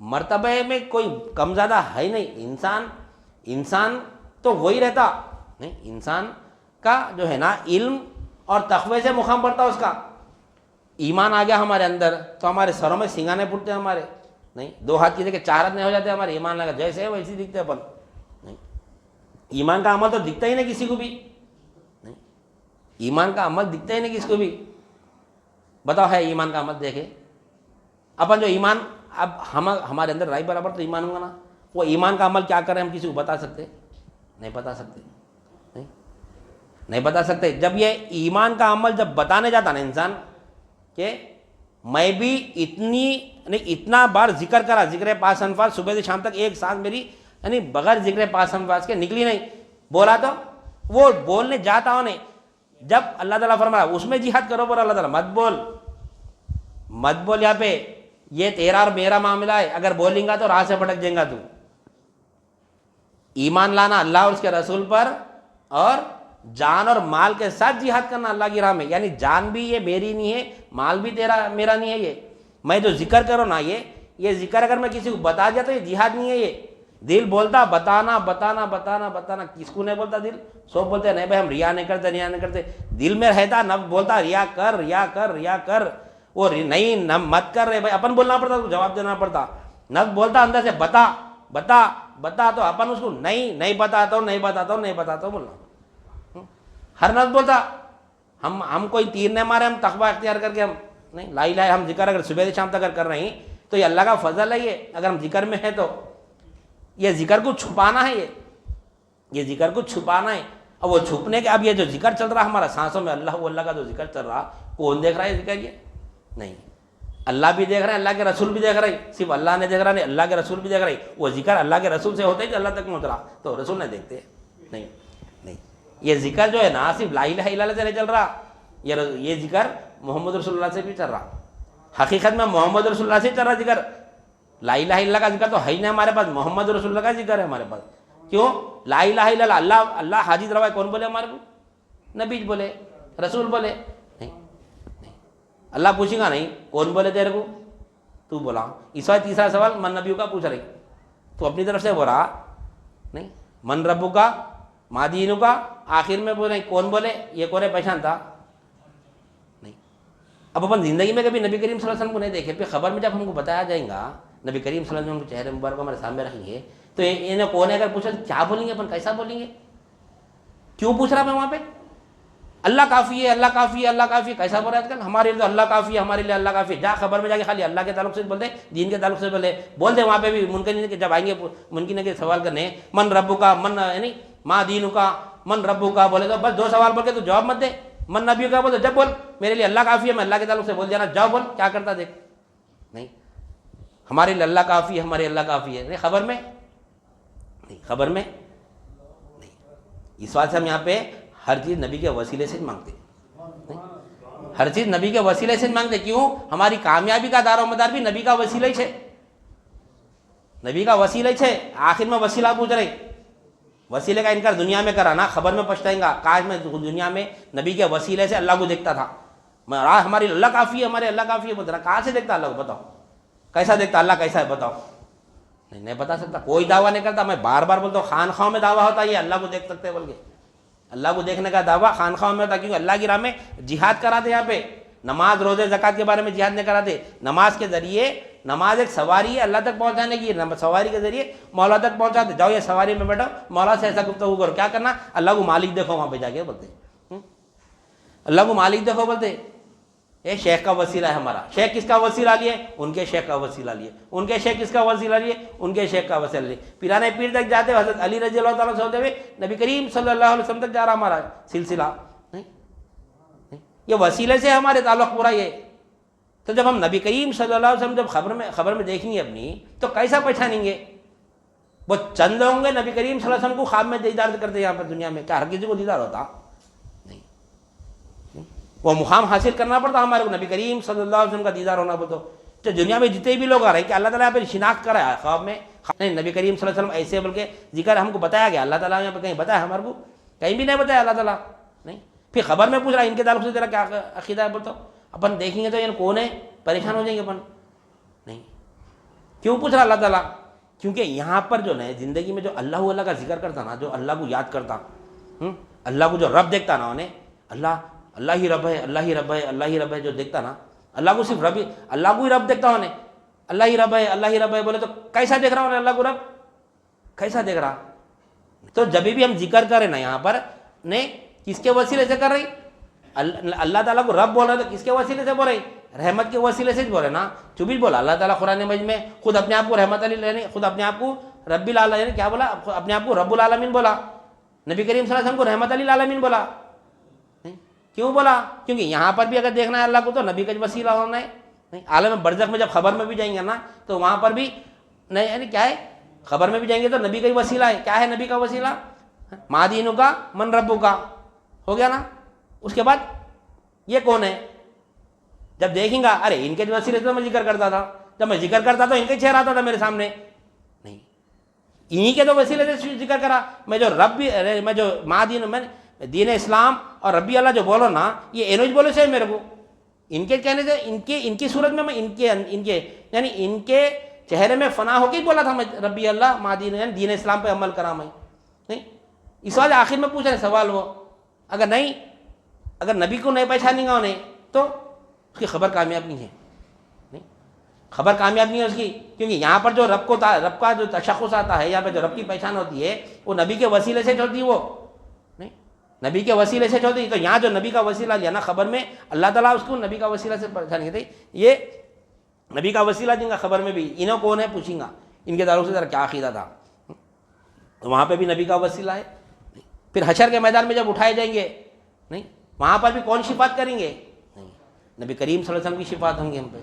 مرتبے میں کوئی کم زیادہ ہے ہی نہیں. انسان تو وہی رہتا نہیں. انسان کا جو ہے نا علم اور تقوی سے مقام پڑتا اس کا. ایمان آ گیا ہمارے اندر تو ہمارے سروں میں سنگانے پھوٹتے ہمارے نہیں. 2 ہاتھ کی جگہ 4 ہاتھ نہیں ہو جاتے ہمارے. ایمان لگا جیسے ہے ویسے دکھتے اپن نہیں. ایمان کا عمل تو دکھتا ہی نہیں کسی کو بھی نہیں. ایمان کا عمل دکھتا ہی نہیں کسی کو بھی. بتاؤ ہے ایمان کا عمل دیکھے اپن جو ایمان. اب ہمارے اندر رائے برابر تو ایمان ہوگا نا. وہ ایمان کا عمل کیا کریں ہم کسی کو بتا سکتے نہیں. بتا سکتے نہیں بتا سکتے. جب یہ ایمان کا عمل جب بتانے جاتا نا انسان کہ میں بھی اتنا بار ذکر کرا, ذکر پاس انفاس صبح سے شام تک ایک ساتھ میری یعنی بغیر ذکر پاس انفاس کے نکلی نہیں. بولا تو وہ بولنے جاتا ہوں نہیں. جب اللہ تعالیٰ فرمایا اس میں جہاد کرو پر اللہ تعالیٰ مت بول یہاں پہ یہ تیرا اور میرا معاملہ ہے. اگر بولیں گا تو راہ سے بھٹک جائیں گا تو. ایمان لانا اللہ اور اس کے رسول پر اور جان اور مال کے ساتھ جہاد کرنا اللہ کی راہ میں. یعنی جان بھی یہ میری نہیں ہے, مال بھی میرا نہیں ہے. یہ میں جو ذکر کروں نا یہ ذکر اگر میں کسی کو بتا دیا تو یہ جہاد نہیں ہے. یہ دل بولتا بتانا بتانا بتانا بتانا. کس کو نہیں بولتا دل؟ سب بولتے نہیں بھائی ہم ریا نہیں کرتے. دل میں رہتا نفس بولتا ریا کر. وہ نہیں مت کر رہے بھائی. اپن بولنا پڑتا تو جواب دینا پڑتا. نفس بولتا اندر سے بتا تو اپن اس کو نہیں بتاتا ہوں بولنا. ہر نفس بولتا ہم کوئی تیر نہیں مارے, ہم تقوی اختیار کر کے ہم نہیں لا الہ ہم ذکر اگر صبح سے شام تک اگر کر رہے ہیں تو یہ اللہ کا فضل ہے. یہ اگر ہم ذکر میں ہے تو یہ ذکر کو چھپانا ہے. یہ ذکر کو چھپانا ہے. اب وہ چھپنے کے اب یہ جو ذکر چل رہا ہمارا سانسوں میں اللہ کا جو ذکر چل رہا کون دیکھ رہا ہے ذکر؟ یہ نہیں. اللہ بھی دیکھ رہے ہیں, اللہ کے رسول بھی دیکھ رہے ہیں. صرف اللہ نے دیکھ رہا نہیں, اللہ کے رسول بھی دیکھ رہے ہیں. وہ ذکر اللہ کے رسول سے ہوتا ہے کہ اللہ تک پہنچ رہا تو رسول نہیں دیکھتے نہیں. یہ ذکر جو ہے نا صرف لا الہ الا اللہ سے نہیں چل رہا. یہ ذکر محمد رسول اللہ سے بھی چل رہا. حقیقت میں محمد رسول اللہ سے چل رہا ذکر. لا الہ الا اللہ کا ذکر تو ہے ہی نہیں ہمارے پاس, محمد رسول اللہ کا ذکر ہے ہمارے پاس. کیوں؟ لا الہ الا اللہ اللہ حاجت روا. کون بولے ہمارے کو؟ نبی بولے, رسول بولے. نہیں اللہ پوچھے گا نہیں کون بولے تیرے کو, تو بولا. اس وقت تیسرا سوال من نبیوں کا پوچھ رہی, تو اپنی طرف سے بولا نہیں. من ربو کا ما دینو کا آخر میں بولے کون بولے, یہ کون ہے پہچان تھا نہیں. اب اپن زندگی میں کبھی نبی کریم صلی اللہ علیہ وسلم کو نہیں دیکھے, پھر خبر میں جب ہم کو بتایا جائیں گا نبی کریم صلی اللہ علیہ وسلم کے چہرے مبارک ہمارے سامنے رکھیں گے تو انہیں کون ہے اگر پوچھا کیا بولیں گے اپن, کیسا بولیں گے؟ کیوں پوچھ رہا میں وہاں پہ؟ اللہ کافی ہے, اللہ کافی ہے, اللہ کافی ہے. کیسا بول رہا ہے آج کل؟ ہمارے لیے تو اللہ کافی ہے, ہمارے لیے اللہ کافی ہے. جا خبر میں جا کے خالی اللہ کے تعلق سے بول دے, دین کے تعلق سے بول دے. وہاں پہ بھی ممکن کہ جب آئیں گے ممکن کے سوال کرنے من ربو کا من یعنی ماں دینو کا من ربو کا بولے تو بس 2 سوال بول کے تو جواب مت دے. من نبی کا بول جب بول میرے لیے اللہ کافی ہے, میں اللہ کے تعلق سے بول دینا, جاؤ بول کیا کرتا دیکھ. نہیں ہمارے لیے اللہ کافی ہے, ہمارے اللہ کافی ہے. نہیں خبر میں نہیں. اس بات سے ہم یہاں پہ ہر چیز نبی کے وسیلے سے مانگتے. ہر چیز نبی کے وسیلے سے مانگتے. کیوں؟ ہماری کامیابی کا دار و مدار بھی نبی کا وسیلہ ہی ہے. نبی کا وسیلہ ہی ہے. آخر میں وسیلہ پوچھ رہے, وسیلے کا انکار دنیا میں کرا نا خبر میں پچھتائیں گا. کاش میں دنیا میں نبی کے وسیلے سے اللہ کو دیکھتا تھا. ہماری اللہ کافی ہے, ہمارے اللہ کافی ہے بولتا. کہاں سے دیکھتا اللہ کو؟ بتاؤ کیسا دیکھتا اللہ, کیسا ہے بتاؤ. نہیں بتا سکتا, کوئی دعویٰ نہیں کرتا. میں بار بار بولتا ہوں خانخواہوں میں دعویٰ ہوتا ہے یہ اللہ کو دیکھ سکتے بول کے. اللہ کو دیکھنے کا دعویٰ خانخواہوں میں ہوتا, کیونکہ اللہ کی راہ میں جہاد کراتے. یہاں پہ نماز روزے زکوٰۃ کے بارے میں جہاد نہیں کراتے. نماز کے ذریعے, نماز ایک سواری ہے اللہ تک پہنچانے کی, سواری کے ذریعے مولا تک پہنچاتے. جاؤ یہ سواری میں بیٹھو, مولا سے ایسا گفتگو کرو. کیا کرنا؟ اللہ کو مالک دیکھو. وہاں پہ جا کے بولتے اللہ کو مالک دیکھو بولتے. یہ شیخ کا وسیلہ ہے ہمارا. شیخ کس کا وسیلہ لیے؟ ان کے شیخ کا وسیلہ لیے. ان کے شیخ کس کا وسیلہ لیے؟ ان کے شیخ کا وسیلہ لیے. پیرانے پیر تک جاتے ہوئے حضرت علی رضی اللہ تعالیٰ سے ہوتے ہوئے نبی کریم صلی اللہ علیہ وسلم تک جا رہا ہمارا سلسلہ. یہ وسیلے سے ہمارے تعلق پورا. یہ تو جب ہم نبی کریم صلی اللہ علیہ وسلم جب خبر میں دیکھیں گے اپنی تو کیسا پہچانیں گے؟ وہ چند ہوں گے نبی کریم صلی اللہ علیہ وسلم کو خواب میں دیدار کرتے یہاں پر دنیا میں. کیا ہر کسی کو دیدار ہوتا؟ وہ مقام حاصل کرنا پڑتا ہمارے کو. نبی کریم صلی اللہ علیہ وسلم کا دیدار ہونا پڑتا. تو دنیا میں جتنے بھی لوگ آ رہے ہیں کہ اللہ تعالیٰ یہاں پہ شناخت کرا ہے خواب میں. نہیں نبی کریم صلی اللہ علیہ وسلم ایسے بول کے ذکر ہم کو بتایا گیا. اللہ تعالیٰ یہاں پہ کہیں بتایا ہمارے کو؟ کہیں بھی نہیں بتایا اللہ تعالیٰ. نہیں پھر خبر میں پوچھ رہا ان کے تعلق سے تیرا کیا عقیدہ ہے بولتا. اپن دیکھیں گے تو یہ کون ہے, پریشان ہو جائیں گے اپن. نہیں کیوں پوچھ رہا اللہ تعالیٰ؟ کیونکہ یہاں پر جو ہے زندگی میں جو اللہ کا ذکر کرتا نا، جو اللہ کو یاد کرتا، اللہ کو جو رب دیکھتا نا انہیں، اللہ ہی رب ہے، اللہ ہی رب ہے، اللہ ہی رب ہے، جو دیکھتا نا اللہ کو، صرف اللہ کو ہی رب دیکھتا انہیں، اللہ ہی رب ہے، اللہ ہی رب ہے بولے تو کیسا دیکھ رہا ہوں اللہ کو رب؟ کیسا دیکھ رہا؟ تو جب بھی ہم ذکر کریں نا یہاں پر نہیں، کس کے وسیلے سے کر رہی؟ اللہ تعالیٰ کو رب بول رہے تو کس کے وسیلے سے بول رہی؟ رحمت کے وسیلے سے بول رہے نا. جو بھی بولا اللہ تعالیٰ قرآن مجید میں خود اپنے آپ کو رحمت علی لینے، خود اپنے آپ کو رب العالمین کیا بولا؟ اپنے آپ کو رب العالمین بولا. نبی کریم صلی اللہ علیہ وسلم کو رحمت علی العالمین بولا. کیوں بولا؟ کیونکہ یہاں پر بھی اگر دیکھنا ہے اللہ کو تو نبی کا وسیلہ ہونا ہے. نہیں عالم برزخ میں جب خبر میں بھی جائیں گے نا تو وہاں پر بھی نہیں، یعنی کیا ہے، خبر میں بھی جائیں گے تو نبی کا ہی وسیلہ ہے. کیا ہے نبی کا وسیلہ؟ ما دینو کا من ربو کا، ہو گیا نا. اس کے بعد یہ کون ہے؟ جب دیکھیں گا ارے ان کے وسیلے سے تو میں ذکر کرتا تھا، جب میں ذکر کرتا تو ان کے چہرہ آتا تھا میرے سامنے، نہیں انہی کے تو وسیلے سے ذکر کرا. میں جو رب بھی میں جو ما دین میں دین اسلام اور ربی اللہ جو بولو نا، یہ انوج بولے سے میرے کو ان کے کہنے سے ان کی صورت میں ان کے یعنی ان کے چہرے میں فنا ہو کے ہی بولا تھا میں ربی اللہ ما دین، یعنی دین اسلام پہ عمل کرا میں. نہیں اس وجہ آخر میں پوچھ رہے سوال وہ اگر نہیں، اگر نبی کو نہیں پہچانیں گا انہیں تو اس کی خبر کامیاب نہیں ہے. نہیں خبر کامیاب نہیں ہے اس کی، کیونکہ یہاں پر جو رب کا جو تشخص آتا ہے، یہاں پہ جو رب کی پہچان ہوتی ہے وہ نبی کے وسیلے سے ہوتی ہے. وہ نہیں نبی کے وسیلے سے ہوتی. تو یہاں جو نبی کا وسیلہ لیا نا خبر میں، اللہ تعالیٰ اس کو نبی کا وسیلہ سے پہچان گئی. یہ نبی کا وسیلہ دیں گا خبر میں بھی، انہوں کون ہے پوچھیں گا، ان کے تعلق سے ذرا کیا عقیدہ تھا، تو وہاں پہ بھی نبی کا وسیلہ ہے. پھر حشر کے میدان میں جب اٹھائے جائیں گے نہیں، وہاں پر بھی کون شفاعت کریں گے؟ نہیں نبی کریم صلی اللہ علیہ وسلم کی شفاعت ہوں گی ہم پہ.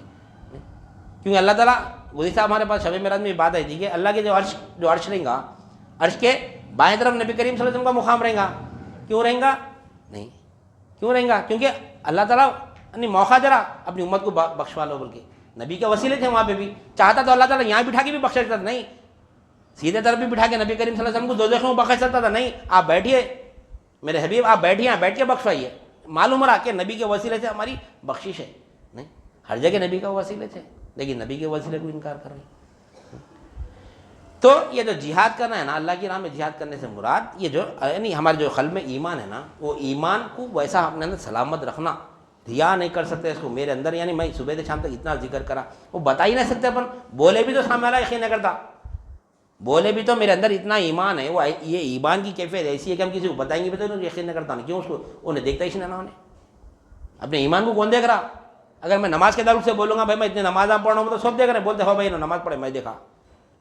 کیونکہ اللہ تعالیٰ وہی صاحب ہمارے پاس شب معراج میں بات آئی تھی کہ اللہ کے جو عرش رہیں گا، عرش کے بائیں طرف نبی کریم صلی اللہ علیہ وسلم کا مقام رہیں گا. کیوں رہیں گا؟ نہیں کیوں رہیں گا؟ کیونکہ اللہ تعالیٰ نے موقع درا اپنی امت کو بخشوا لو، بلکہ نبی کے وسیلے تھے وہاں پہ بھی. چاہتا تو اللہ تعالیٰ یہاں بٹھا کے بھی بخش سکتا تھا، نہیں سیدھے طرف بھی بٹھا کے نبی کریم صلی اللہ علیہ وسلم کو دوزخ میں بخش سکتا تھا. نہیں آپ بیٹھیے میرے حبیب، آپ بیٹھیے بیٹھ کے بخشوائیے. معلوم رہا کہ نبی کے وسیلے سے ہماری بخشش ہے. نہیں ہر جگہ نبی کا وسیلے سے، لیکن نبی کے وسیلے کو انکار کر رہے ہیں. تو یہ جو جہاد کرنا ہے نا، اللہ کی راہ میں جہاد کرنے سے مراد یہ جو یعنی ہمارے جو قلب میں ایمان ہے نا، وہ ایمان کو ویسا اپنے اندر سلامت رکھنا. ریا نہیں کر سکتے اس کو میرے اندر، یعنی میں صبح سے شام تک اتنا ذکر کرا، وہ بتا ہی نہیں سکتے. اپن بولے بھی تو سامنے والا یقین نہیں کرتا، بولے بھی تو میرے اندر اتنا ایمان ہے. وہ یہ ایمان کی کیفیت ایسی ہے کہ ہم کسی کو بتائیں گے بھی تو یقین نہیں کرتا. کیوں؟ اس کو انہیں دیکھتا ہی نہیں نا. انہیں اپنے ایمان کو کون دیکھ رہا؟ اگر میں نماز کے تعلق سے بولوں گا بھائی میں اتنے نماز پڑھ رہا ہوں تو سب دیکھ رہے ہیں، بولتے ہو بھائی انہوں نماز پڑھے میں دیکھا.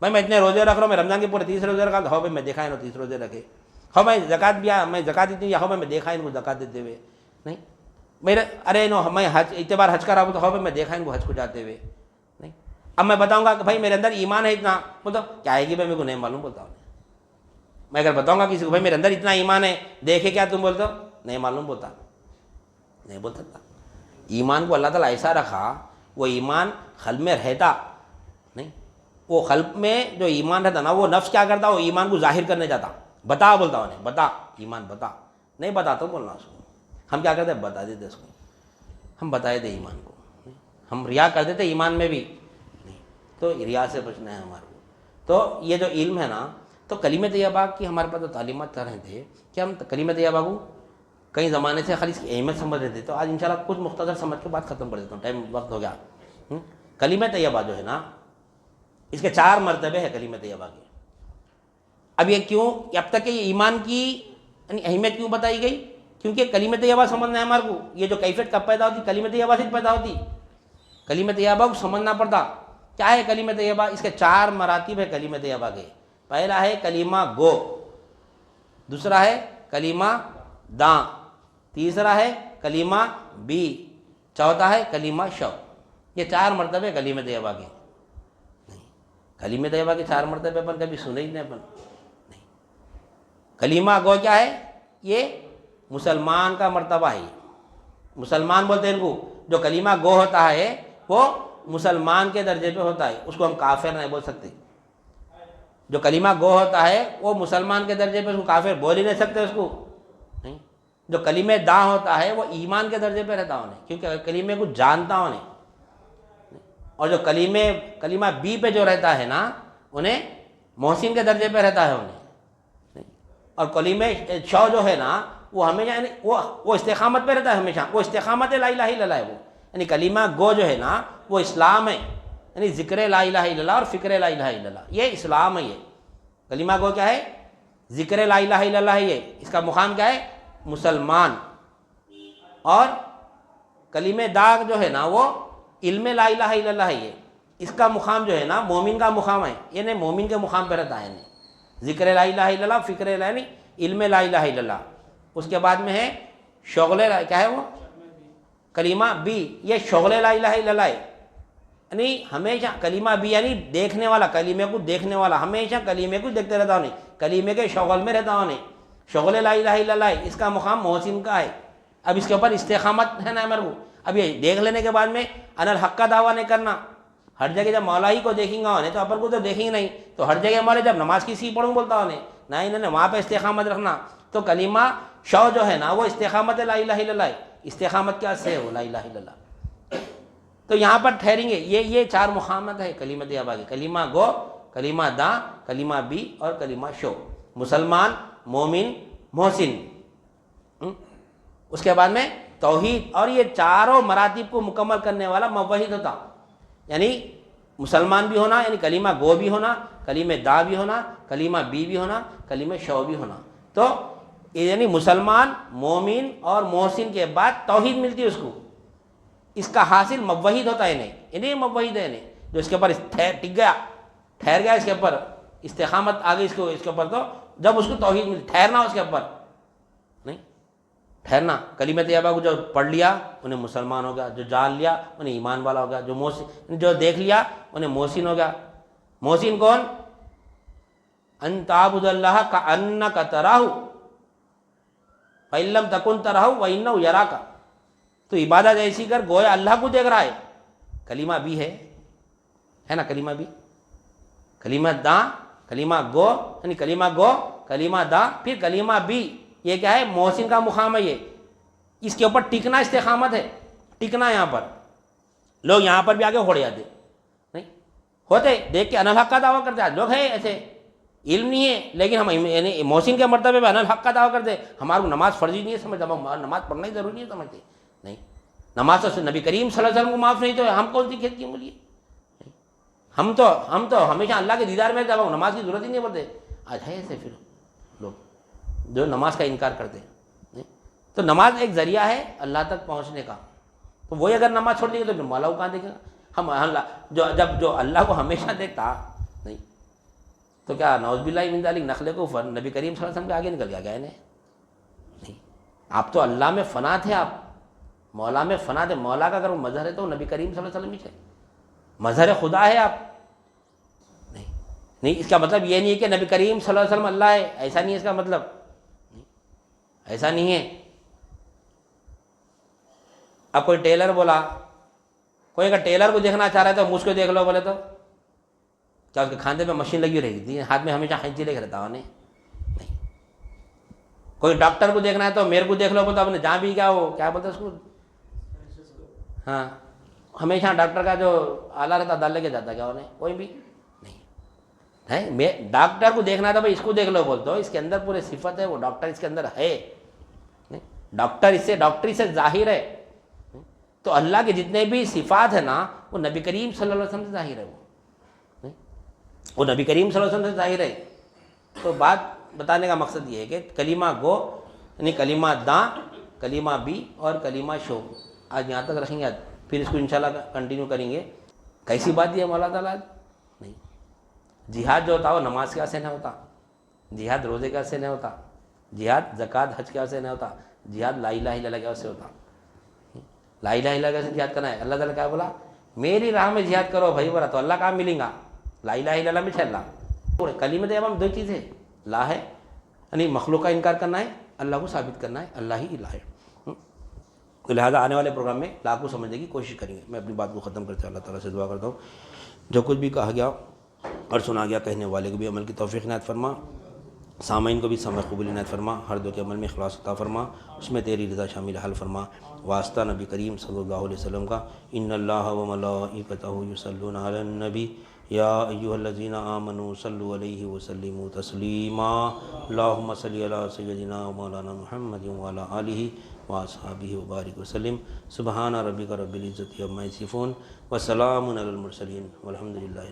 بھائی میں اتنے روزے رکھ رہا ہوں، میں رمضان کے پورے 30 روزے رکھا، ہو بھائی میں دیکھا انہوں 30 روزے رکھے. ہو میں زکات بھی میں زکات دیتی ہوں، ہو میں دیکھا ان کو زکات دیتے ہوئے. نہیں میرے ارے نو میں حج اعتبار حج کرا ہوں تو ہو بھائی میں دیکھا ان کو حج کو جاتے ہوئے. نہیں اب میں بتاؤں گا کہ بھائی میرے اندر ایمان ہے اتنا، بولتا کیا ہے کہ بھائی میرے کو نہیں معلوم. بولتا ہوں میں اگر بتاؤں گا کسی کو بھائی میرے اندر اتنا ایمان ہے دیکھے کیا تم بولتے ہو نہیں معلوم، بولتا نہیں بول سکتا. ایمان کو اللہ تعالیٰ ایسا رکھا، وہ ایمان قلب میں رہتا نہیں. وہ قلب میں جو ایمان رہتا نا، وہ نفس کیا کرتا، وہ ایمان کو ظاہر کرنے جاتا. بتا بولتا انہیں، بتا ایمان بتا. نہیں بتا تو بولنا اس کو. ہم کیا کرتے ہیں؟ بتا دیتے اس کو. ہم بتائے تھے ایمان کو، ہم ریا کر دیتے ایمان میں بھی نہیں. تو ریا سے بچنا ہے ہمارے کو. تو یہ جو علم ہے نا، تو کلمہ طیبہ کی ہمارے پاس تو تعلیمات کر رہے تھے کہ ہم کلمہ طیبہ کو کئی زمانے سے خالی اس کی اہمیت سمجھ رہے تھے. تو آج انشاءاللہ کچھ مختصر سمجھ کے بات ختم کر دیتا ہوں، ٹائم وقت ہو گیا. کلمہ طیبہ جو ہے نا، اس کے 4 مرتبے ہیں کلمہ طیبہ کے. اب یہ کیوں اب تک یہ ایمان کی یعنی اہمیت کیوں بتائی گئی؟ کیونکہ کلمہ طیبہ سمجھنا ہے ہمارے کو. یہ جو کیفیت کب پیدا ہوتی؟ کلمہ طیبہ سے پیدا ہوتی. کلمہ طیبہ کو سمجھنا پڑتا. کیا ہے کلمہ طیبہ؟ اس کے 4 مراتب ہے کلمہ طیبہ کے. پہلا ہے کلمہ گو، دوسرا ہے کلمہ داں، تیسرا ہے کلمہ بی، چوتھا ہے کلمہ شو. یہ 4 مرتبے کلمہ طیبہ کے. نہیں کلمہ طیبہ کے 4 مرتبے اپن کبھی سنے ہی نہیں. اپن نہیں. کلمہ گو کیا ہے؟ یہ مسلمان کا مرتبہ ہے. مسلمان بولتے ہیں ان کو. جو کلمہ گو ہوتا ہے وہ مسلمان کے درجے پہ ہوتا ہے، اس کو ہم کافر نہیں بول سکتے. جو کلمہ گو ہوتا ہے وہ مسلمان کے درجے پہ، اس کو کافر بول ہی نہیں سکتے اس کو. نہیں جو کلمہ داں ہوتا ہے وہ ایمان کے درجے پہ رہتا انہیں، کیونکہ کلمے کو جانتا انہیں. اور جو کلمہ بی پہ جو رہتا ہے نا انہیں محسن کے درجے پہ رہتا ہے انہیں. اور کلمہ شو جو ہے نا وہ ہمیشہ یعنی وہ استقامت پہ رہتا ہے ہمیشہ. وہ استقامت لا الہ الا اللہ ہے. وہ یعنی کلمہ گو جو ہے نا وہ اسلام ہے. یعنی ذکر لا الہ الا اللہ اور فکر لا الہ الا اللہ یہ اسلام ہے. یہ کلمہ گو کیا ہے؟ ذکر لا الہ الا اللہ ہے. یہ اس کا مقام کیا ہے؟ مسلمان. اور کلمہ دا جو ہے نا وہ علم لا الہ الا اللہ ہے. یہ اس کا مقام جو ہے نا مومن کا مقام ہے. یعنی مومن کے مقام پہ رہتا ہے. ذکر لا الہ الا اللہ فکر لا یعنی علم لا الہ الا اللہ. اس کے بعد میں ہے شغل کیا ہے وہ کلمہ بی. یہ شغل لا الہ الا اللہ ہے. یعنی ہمیشہ کلمہ بی یعنی دیکھنے والا, کلمے کو دیکھنے والا. ہمیشہ کلمے کو دیکھتے رہتا ہوں, کلمے کے شغل میں رہتا ہوں. شغل لا الہ الا اللہ ہے. اس کا مقام محسن کا ہے. اب اس کے اوپر استقامت ہے نا میرے کو. اب یہ دیکھ لینے کے بعد میں انا الحق کا دعویٰ نہیں کرنا. ہر جگہ جب مولا ہی کو دیکھیں گا انہیں تو اپن کو تو دیکھیں گے نہیں. تو ہر جگہ ہمارے جب نماز کسی پڑھوں بولتا انہیں نہ انہوں نے وہاں پہ استقامت رکھنا. تو کلمہ شو جو ہے نا وہ استقامت لا الہ الا اللہ ہے. استقامت کیا سے ہو لا الہ الا اللہ. تو یہاں پر ٹھہریں گے. یہ چار مقامات ہے کلمت ابا کی. کلمہ گو, کلمہ دا, کلمہ بی اور کلمہ شو. مسلمان, مومن, محسن. اس کے بعد میں توحید. اور یہ چاروں مراتب کو مکمل کرنے والا موحد ہوتا. یعنی مسلمان بھی ہونا, یعنی کلمہ گو بھی ہونا, کلمہ دا بھی ہونا, کلمہ بی بھی ہونا, کلمہ شو بھی ہونا. تو یعنی مسلمان, مومن اور محسن کے بعد توحید ملتی ہے اس کو. اس کا حاصل موحد ہوتا ہے. انہیں موحد ہے جو اس کے اوپر ٹک گیا, ٹھہر گیا اس کے اوپر, استقامت آ گئی اس کے اوپر. تو جب اس کو توحید ملتی, ٹھہرنا اس کے اوپر نہیں, ٹھہرنا. کلمہ طیبہ کو جو پڑھ لیا انہیں مسلمان ہو گیا, جو جان لیا انہیں ایمان والا ہو گیا, جو دیکھ لیا انہیں محسن ہو گیا. محسن کون؟ ان تعبد اللہ کأنک تراہ فإن لم تکن تراہ فإنہ یراک. تو عبادت ایسی کر گویا اللہ کو دیکھ رہا ہے. کلمہ بھی ہے نا کلمہ بھی. کلمہ دا, کلمہ گو یعنی کلمہ گو, کلمہ دا, پھر کلمہ بھی. یہ کیا ہے؟ محسن کا مقام ہے. یہ اس کے اوپر ٹکنا استقامت ہے. ٹکنا یہاں پر لوگ یہاں پر بھی آگے ہو جاتے نہیں ہوتے, دیکھ کے انل حق کا دعویٰ کرتے. لوگ ہیں ایسے, علم نہیں ہے لیکن ہم یعنی محسن کے مرتبے پہ انل حق کا دعویٰ کرتے. ہمارے کو نماز فرضی نہیں ہے سمجھتے, نماز پڑھنا ہی ضروری نہیں ہے سمجھتے. نہیں, نماز تو نبی کریم صلی اللہ علیہ وسلم کو معاف نہیں, تو ہم کون سی کھیت کی انگلی. ہم تو ہمیشہ اللہ کے دیدار میں جب نماز کی ضرورت ہی نہیں پڑتے. آج ہے ایسے پھر لوگ جو نماز کا انکار کرتے ہیں. تو نماز ایک ذریعہ ہے اللہ تک پہنچنے کا. تو وہی اگر نماز چھوڑ دیں گے تو پھر مولا کو کہاں دیکھے گا. ہم جب اللہ کو ہمیشہ دیکھتا نہیں تو کیا نعوذ باللہ من ذالک نخل کو نبی کریم صلی اللہ علیہ وسلم کے آگے نکل گیا نہیں. آپ تو اللہ میں فنا تھے, آپ مولا میں فنا تھے. مولا کا اگر وہ مظہر ہے تو نبی کریم صلی اللہ علیہ وسلم ہی ہے, مظہر خدا ہے آپ. نہیں اس کا مطلب یہ نہیں ہے کہ نبی کریم صلی اللہ علیہ وسلم اللہ ہے, ایسا نہیں ہے اس کا مطلب. ایسا نہیں ہے. اب کوئی ٹیلر بولا, کوئی اگر ٹیلر کو دیکھنا چاہ رہا ہے تو مجھ کو دیکھ لو بولے تو کیا اس کے کھاندے پہ مشین لگی رہے گی, ہاتھ میں ہمیشہ ہینچی لے کے رہتا ہوں. نہیں, کوئی ڈاکٹر کو دیکھنا ہے تو میرے کو دیکھ لو بولتا, اپنے جہاں بھی کیا وہ کیا بولتے اس کو, ہاں ہمیشہ ڈاکٹر کا جو آلہ رہتا ڈال لے کے جاتا کیا انہیں کوئی بھی نہیں ہے. میں ڈاکٹر کو دیکھنا تھا بھائی اس کو دیکھ لو بولتے ہو, اس کے اندر پورے صفت ہے, وہ ڈاکٹر اس کے اندر ہے. ڈاکٹر اس سے ڈاکٹری سے ظاہر ہے. تو اللہ کے جتنے بھی صفات ہیں نا وہ نبی کریم صلی اللہ علیہ وسلم سے ظاہر ہے. وہ نبی کریم صلی اللہ علیہ وسلم سے ظاہر ہے. تو بات بتانے کا مقصد یہ ہے کہ کلمہ گو یعنی کلمہ دا, کلمہ بی اور کلمہ شو. آج یہاں تک رکھیں گے, پھر اس کو انشاءاللہ کنٹینیو کریں گے. کیسی بات یہ مولا تعالیٰ نہیں. جہاد جو ہوتا وہ نماز کے واسطے نہیں ہوتا, جہاد روزے کے واسطے نہیں ہوتا, جہاد زکوٰۃ حج کے واسطے نہیں ہوتا, جہاد لا الہ الا اللہ کے واسطے ہوتا. لا الہ الا اللہ سے جہاد کرنا ہے. اللہ تعالیٰ کیا بولا, میری راہ میں جہاد کرو بھائی بولا, تو اللہ کہاں ملیں گا. لا الہ الا اللہ میں ہے اللہ. کلمہ طیبہ میں دو چیزیں, لا ہے یعنی مخلوق کا انکار کرنا ہے, اللہ کو ثابت کرنا ہے اللہ ہی الہ ہے. تو لہٰذا آنے والے پروگرام میں لا کو سمجھنے کی کوشش کریں گے. میں اپنی بات کو ختم کرتے اللہ تعالیٰ سے دعا کرتا ہوں جو کچھ بھی کہا گیا اور سنا گیا کہنے والے کو بھی عمل کی توفیق عنایت فرما. سامعین کو بھی سمع قبول عنایت فرما، ہر دو کے عمل میں اخلاص عطا فرما، اس میں تیری رضا شامل حل فرما۔ واسطہ نبی کریم صلی اللہ علیہ وسلم کا، ان اللہ و ملائکتہ یصلون علی النبی یا ایھا الذین آمنوا صلوا علیہ وسلموا تسلیما۔ اللہم صلی علی سیدنا و مولانا محمد وعلی آلہ واصحابہ وبارک وسلم۔ سبحان ربک رب العزۃ عما یصفون وسلام علی المرسلین والحمد للہ۔